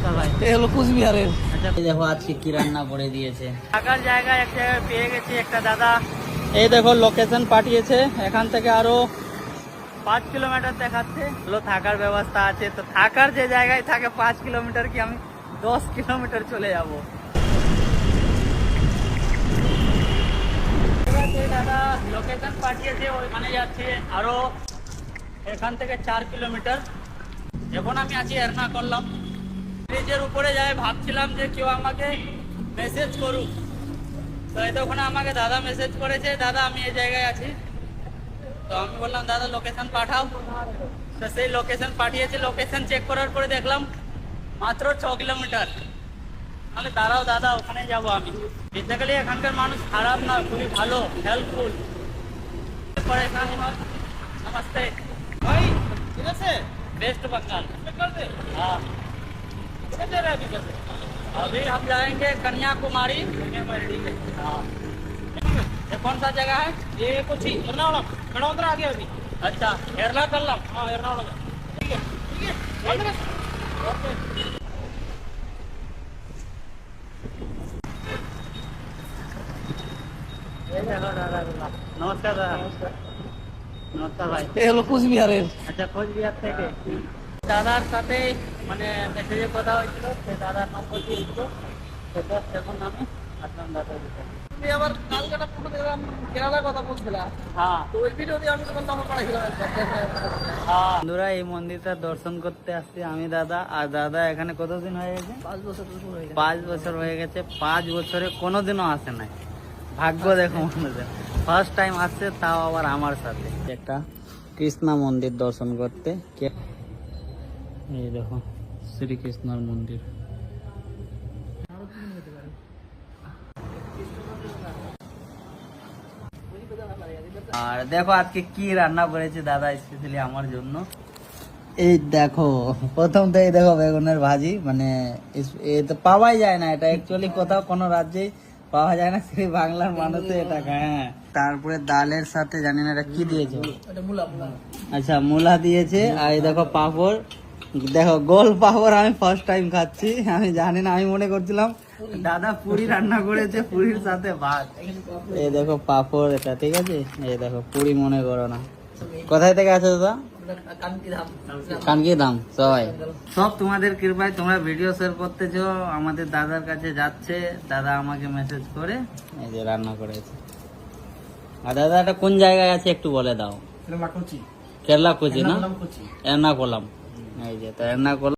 নমস্কার ভাই, এই হলো কুচবিহারের। আচ্ছা দেখো আজকে কি রান্না করে দিয়েছে। থাকার জায়গা এক জায়গায় পেয়ে গেছি একটা দাদা। এই দেখো লোকেশন পাঠিয়েছে, এখান থেকে আরো 5 কিলোমিটার দেখাচ্ছে। থাকার ব্যবস্থা আছে, তো থাকার যে জায়গায় থাকে 5 কিলোমিটার কি আমি 10 কিলোমিটার চলে যাব। দাদা লোকেশন পাঠিয়েছে, ওইখানে যাচ্ছে আরো এখান থেকে 4 কিলোমিটার। এখন আমি আছি এর্নাকুলাম। ব্রিজের উপরে যাই, ভাবছিলাম যে কেউ আমাকে মেসেজ করুক, তো এতক্ষণে আমাকে দাদা মেসেজ করেছে, দাদা আমি এই জায়গায় আছি। তো আমি বললাম দাদা লোকেশন পাঠাও, তো সেই লোকেশন পাঠিয়েছে। লোকেশন চেক করার পরে দেখলাম মাত্র 6 কিলোমিটার। তাহলে দাঁড়াও দাদা, ওখানে যাব আমি। বেসিক্যালি এখানকার মানুষ খারাপ না, খুবই ভালো, হেল্পফুল। নমস্তে ভাই ঠিক আছে, वेस्ट बंगाल। कर दे। हाँ, कितने दे रहा है अभी? अभी हम जाएंगे कन्याकुमारी। हाँ, ये कौन सा जगह है? ये कुछ ही एर्नाकुलम, गणोत्रा आ गया अभी। अच्छा, एर्नाकुलम। हाँ एर्नाकुलम, ठीक है ठीक है, ऑल द बेस्ट। ओके। नमस्कार दादा। नमस्कार भाई। এই হলো কুচবিহারের। আচ্ছা, কোচবিহার থেকে দাদার সাথে মানে মেসেজে কথা হয়েছিল, সে দাদার নম্বর দিয়েছিল। এখন আমি আসলাম দাদার ভিতরে। তুমি আবার কালকে একটা ফটো দেখলাম কেরালার কথা বলছিলা, হ্যাঁ তো ওই ভিডিও দিয়ে আমি তোমার নাম্বার পাঠাইছিলাম। বন্ধুরা, এই মন্দিরটা দর্শন করতে আসছি আমি, দাদা আর দাদা। এখানে কতদিন হয়ে গেছে? 5 বছর হয়ে গেছে। 5 বছর হয়ে গেছে। 5 বছরে কোনোদিনও আসে নাই। ভাগ্য দেখো মানুষের, ফার্স্ট টাইম আসছে, তাও আবার আমার সাথে। একটা কৃষ্ণা মন্দির দর্শন করতে। এই দেখো শ্রীকৃষ্ণর মন্দির। আর দেখো আজকে কি রান্না করেছে দাদা স্পেশালি আমার জন্য। এই দেখো, প্রথম থেকে দেখো বেগুনের ভাজি, মানে এ তো পাওয়াই যায় না। এটা অ্যাকচুয়ালি কোথাও কোনো রাজ্যে পাওয়া যায় না, সেই বাংলার মানুষে এটা খায়। হ্যাঁ, তারপরে ডালের সাথে জানি না এটা কি দিয়েছে। এটা মুলা মুলা। আচ্ছা, মূলা দিয়েছে। আর এই দেখো পাঁপড়, দেখো গোল পাঁপড়। আমি ফার্স্ট টাইম খাচ্ছি, আমি জানি না, আমি মনে করছিলাম দাদা পুরি রান্না করেছে, পুরির সাথে ভাত। এই দেখো পাঁপড়, এটা ঠিক আছে। এই দেখো পুরি মনে করো না। কোথায় থেকে আছে দাদা? কানকি দাম। সব তোমাদের কৃপায়, তোমরা ভিডিও শেয়ার করতেছো, আমাদের দাদার কাছে যাচ্ছে, দাদা আমাকে মেসেজ করে এই যে রান্না করেছে। আর দাদা এটা কোন জায়গায় আছে একটু বলে দাও। এটা কোচি, কেরলা কোচি না? কোচি। এর্নাকুলাম। এই যে তো এর্নাকুলাম।